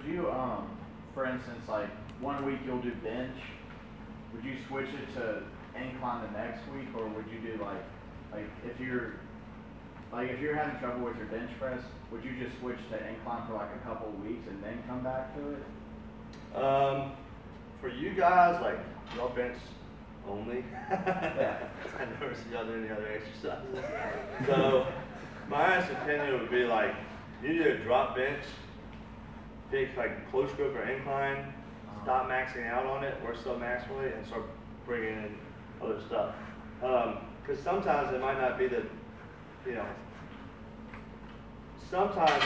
would you, for instance, like 1 week you'll do bench, would you switch it to incline the next week, or would you do like if you're having trouble with your bench press, would you just switch to incline for like a couple of weeks and then come back to it? For you guys, like y'all bench only. I never see y'all do any other exercises. So my honest opinion would be like, you either drop bench, pick like close grip or incline, stop maxing out on it or sub maximally, and start bringing in other stuff. Because sometimes it might not be that, you know, sometimes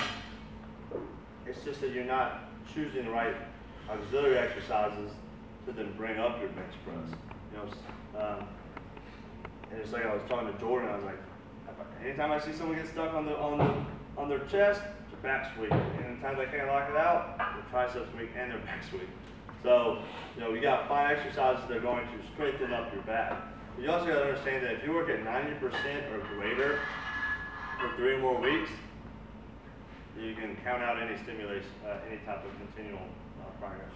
it's just that you're not choosing the right auxiliary exercises to then bring up your bench press. You know, and it's like I was talking to Jordan. I was like, anytime I see someone get stuck on their chest, their back's weak. And anytime they can't lock it out, their triceps weak and their back's weak. So, you know, you got to find exercises that are going to strengthen up your back. But you also got to understand that if you work at 90% or greater for 3 more weeks, you can count out any stimulation, any type of continual progress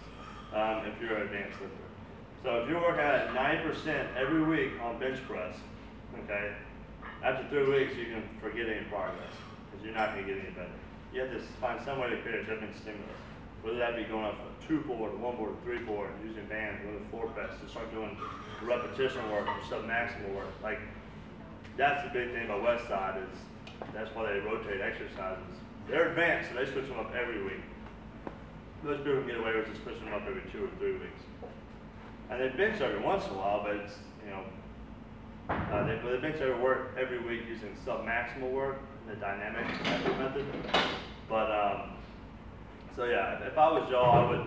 if you're an advanced lifter. So if you're working at 90% every week on bench press, okay, after 3 weeks you can forget any progress because you're not going to get any better. You have to find some way to create a different stimulus, whether that be going up a 2 board, a 1 board, a 3 board, using bands, going to floor press to start doing repetition work or sub-maximal work. Like, that's the big thing about Westside is that's why they rotate exercises. They're advanced, so they switch them up every week. Most people can get away with just switching them up every 2 or 3 weeks. And they bench every once in a while, but it's, you know, they bench every week using sub-maximal work, the dynamic method. But, so yeah, if I was y'all, I would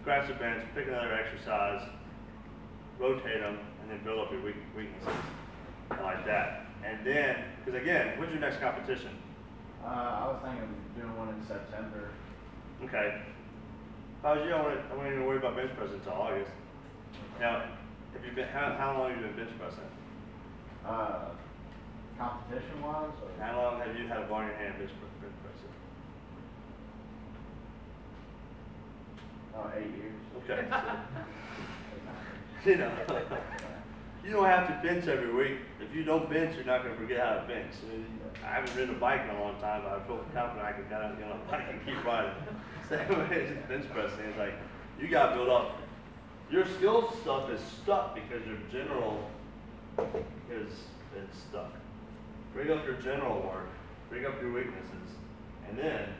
scratch the bench, pick another exercise, rotate them, and then build up your weaknesses like that. And then, because again, when's your next competition? I was thinking of doing one in September. Okay. If I was you, I wouldn't even worry about bench press until August. Now, have you been, how long have you been bench pressing? Competition-wise? How long have you had a ball in your hand bench pressing? Oh, 8 years. Okay. So, you know, you don't have to bench every week. If you don't bench, you're not going to forget how to bench. I haven't ridden a bike in a long time, but I feel confident I can get on a bike and keep riding. Same way as bench pressing. It's like, you got to build up. Your skill stuff is stuck because your general is stuck. Bring up your general work, bring up your weaknesses, and then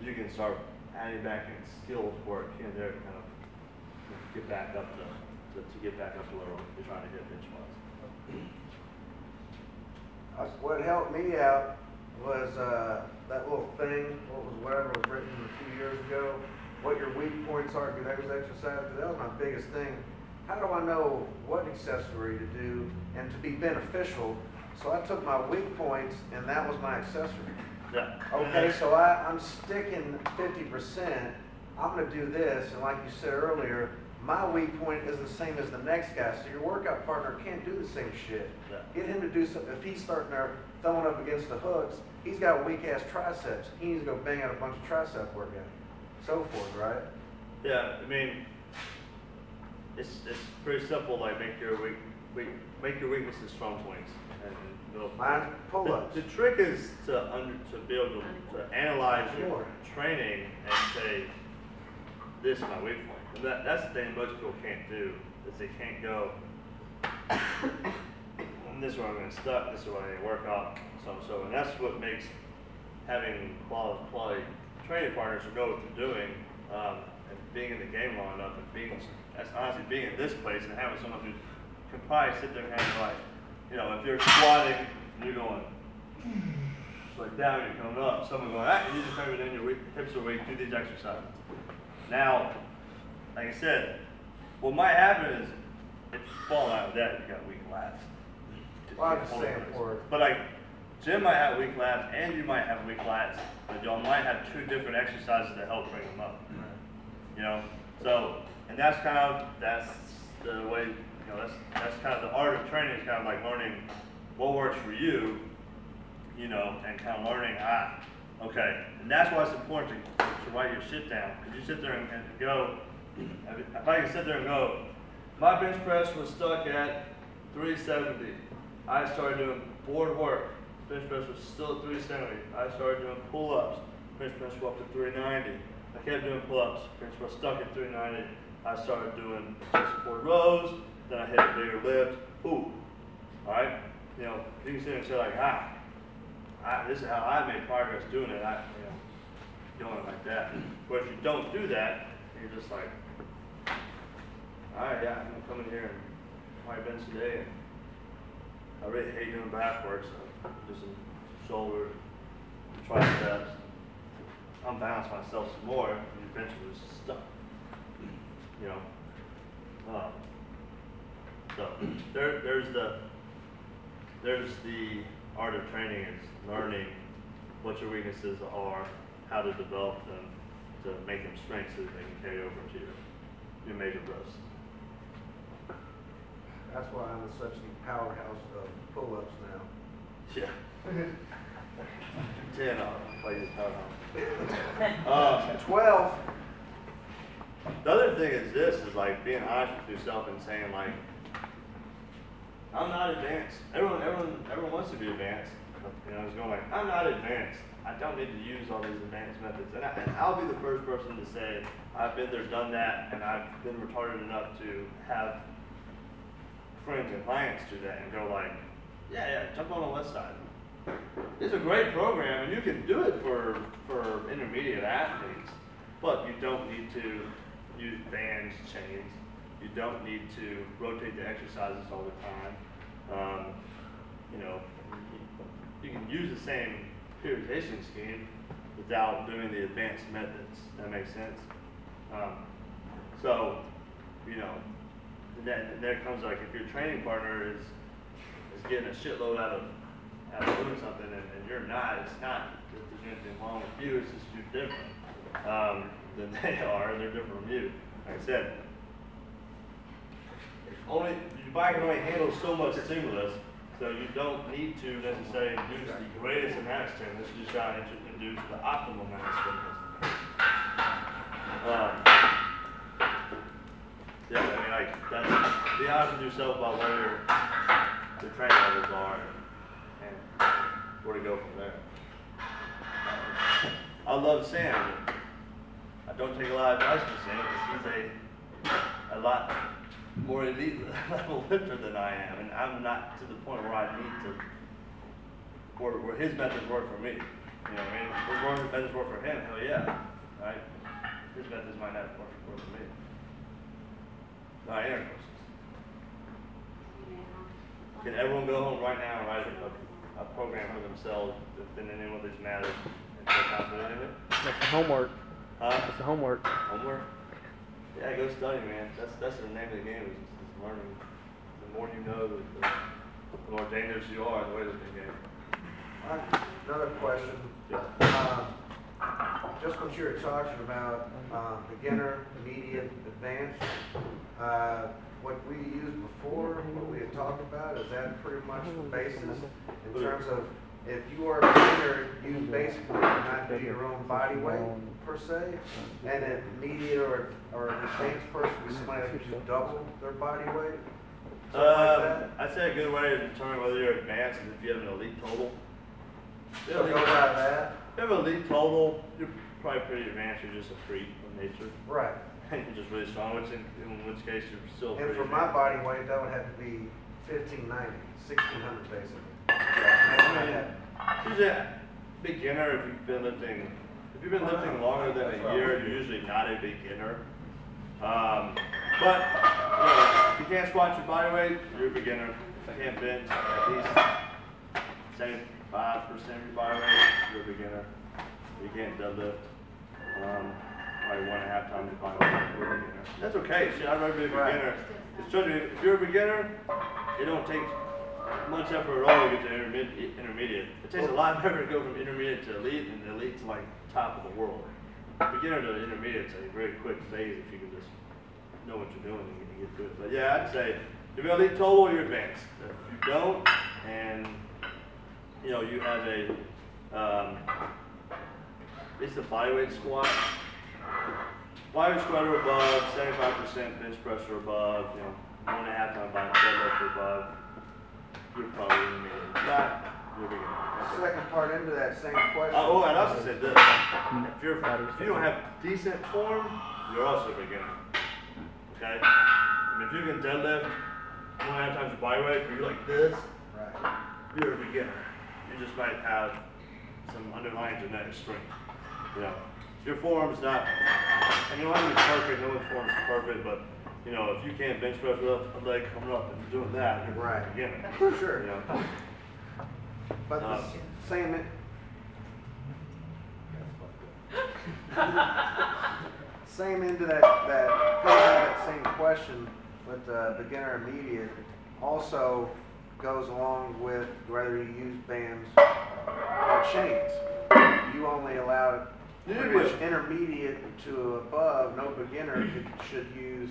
you can start adding back in skills work here and there to kind of get back up to get back up to where you're trying to hit bench wise. What helped me out was that little thing, whatever was written a few years ago, what your weak points are to do those exercises. That was my biggest thing. How do I know what accessory to do and to be beneficial? So I took my weak points and that was my accessory. Yeah. Okay, so I'm sticking 50%. I'm going to do this, and like you said earlier, my weak point is the same as the next guy. So your workout partner can't do the same shit. Yeah. Get him to do something. If he's starting there throwing up against the hooks, he's got weak ass triceps. He needs to go bang out a bunch of tricep workout. So forth, right? Yeah, I mean, it's pretty simple. Like make your weaknesses strong points and build. Mine's pull-ups. The trick is to be able to analyze your training and say, this is my weak point. And that's the thing most people can't do is they can't go. This is where I'm going to stuck. This is where I need to work out. So, and that's what makes having quality training partners who know what they're doing, and being in the game long enough, and that's honestly being in this place and having someone who can probably sit there and kind of like, you know, if you're squatting and you're going just like down, you're coming up, someone going, you need to train within your hips are weak, do these exercises. Now, like I said, what might happen is if you fall out of that, you got weak lats. Well, I'm just saying for it. But like, Jim might have weak lats and you might have weak lats, but y'all might have 2 different exercises that help bring them up. You know, so, and that's the way, you know, that's kind of the art of training is kind of like learning what works for you, you know, and kind of learning, Okay, and that's why it's important to write your shit down. Because you sit there and go, if I can sit there and go, my bench press was stuck at 370. I started doing board work. Bench press was still at 370. I started doing pull-ups. Bench press went up to 390. I kept doing pull-ups. Bench press stuck at 390. I started doing support rows. Then I hit a bigger lift. Ooh, all right. You know, you can sit there and say like, this is how I made progress doing it. Doing it like that. But if you don't do that, you're just like, all right, yeah, I'm gonna come in here and my bench today. And I really hate doing back work, so do some shoulders, triceps. Unbalance myself some more, and your bench was stuck. You know. So there's the art of training is learning what your weaknesses are, how to develop them to make them strengths so that they can carry over to your major growths. That's why I'm such a powerhouse of pull-ups now. Yeah. 10 I'll play this powerhouse. 12. The other thing is this, is like being honest with yourself and saying like, I'm not advanced. Everyone wants to be advanced. You know, it's going like, I'm not advanced. I don't need to use all these advanced methods. And I'll be the first person to say, I've been there, done that, and I've been retarded enough to have friends and clients do that and go like, yeah, jump on the left side. It's a great program, and you can do it for intermediate athletes, but you don't need to use bands, chains. You don't need to rotate the exercises all the time. You know, you can use the same periodization scheme without doing the advanced methods. That makes sense? So, you know, then there comes like if your training partner is getting a shitload out of doing something and you're not, it's not that there's anything wrong with you, it's just you're different than they are, and they're different from you. Like I said, your body can only handle so much stimulus, so you don't need to necessarily induce the greatest amount of stimulus, you just got to induce the optimal amount of stimulus. Yeah, I mean, like, that's, be honest with yourself about where your training levels are and where to go from there. I love Sam. I don't take a lot of advice from Sam because he's a lot more elite level lifter than I am, and I'm not to the point where I need to, where his methods work for me. You know what I mean? His methods work for him, hell yeah, right? His methods might not work for me. Not intercourses. Can everyone go home right now and write a program for themselves within any one of these matters and feel confident in it? That's the homework. Huh? That's the homework. Homework? Yeah, go study, man. That's the name of the game, is learning. The more you know, the more dangerous you are in the way of the game. Another question. Yeah. Just what you were talking about, beginner, medium, advanced, what we used before, what we had talked about, is that pretty much the basis in terms of if you are a beginner, you basically cannot do your own body weight per se, and an immediate or an advanced person would be somebody that can double their body weight? I'd say a good way to determine whether you're advanced is if you have an elite total. So go by that. If you have an elite total, you're probably pretty advanced. You're just a freak of nature. Right. And you're just really strong, in which case you're still And pretty for my advanced. body weight, that would have to be 1590, 1600 basically. Usually, beginner, if you've been lifting longer than a year, you're usually not a beginner. But you know, if you can't squat your body weight, you're a beginner. If you can't bench at least 75% of your body weight, you're a beginner. If you can't deadlift, probably 1.5 times your body weight, you're a beginner. That's okay. Shit, I'd rather be a beginner. It's true, if you're a beginner, it don't take much effort at all to get to intermediate. It takes a lot of effort to go from intermediate to elite, and elite to like top of the world. Beginner to intermediate is a very quick phase if you can just know what you're doing and you can get to it. But yeah, I'd say if you're elite total, you're advanced. If you don't, and you know you have a it's a bodyweight squat. Bodyweight squat or above, 75% bench press or above, you know, 1.5 times by deadlift or above. You're probably intermediate. Not, you're beginner. Second part into that same question. Oh, and I also said this. If you don't have decent form, you're also a beginner. Okay? I mean, if you can deadlift 1.5 times your body weight, but you're like this, Right. you're a beginner. You just might have some underlying genetic strength. You know, your form's not, I mean, nobody's perfect, no one's form is perfect, but you know, if you can't bench press with a leg coming up and you're doing that, you're Right. a beginner. For sure. You know? But the same. Same into that same question with beginner intermediate also goes along with whether you use bands or chains. You only allow pretty much intermediate to above. No beginner should use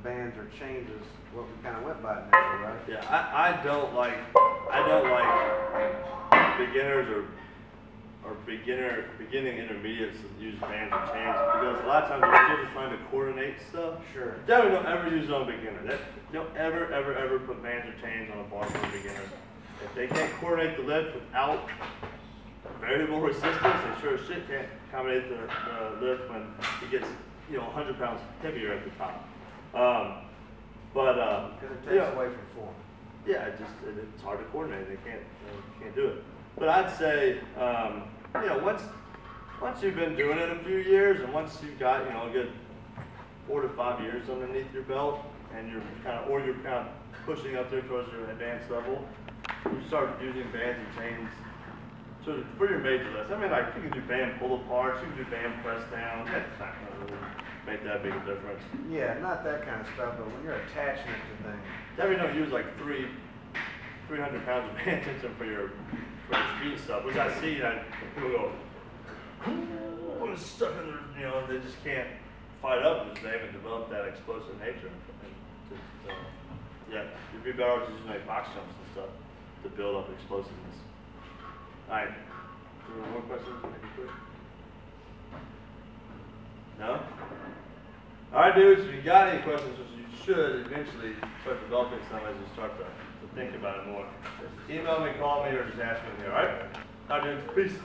bands or chains is what we kind of went by initially, right? Yeah, I don't like beginners or beginning intermediates that use bands or chains, because a lot of times they're still just trying to coordinate stuff. Sure. Definitely don't ever use it on a beginner. Don't ever put bands or chains on a bar for a beginner. If they can't coordinate the lift without variable resistance, they sure as shit can't accommodate the lift when it gets, you know, 100 pounds heavier at the top. Because it takes away from form. Yeah, it's hard to coordinate. They can't do it. But I'd say, you know, once you've been doing it a few years, and once you've got, you know, a good 4 to 5 years underneath your belt, and you're kind of pushing up there towards your advanced level, you start using bands and chains for your major lifts. I mean, like, you can do band pull aparts, you can do band press down. That's not going to really make that big a difference. Yeah, not that kind of stuff, but when you're attaching it to things. Definitely don't use like 300 pounds of band tension for your speed stuff, which I see that people go, oh, it's stuck in their, you know, they just can't fight up because they haven't developed that explosive nature. And yeah, you'd be better off just using like box jumps and stuff to build up explosiveness. All right, more questions? No? All right, dudes, if you got any questions, which you should eventually start developing some as you start to think about it more, email me, call me, or just ask me here, all right? All right, dudes, peace.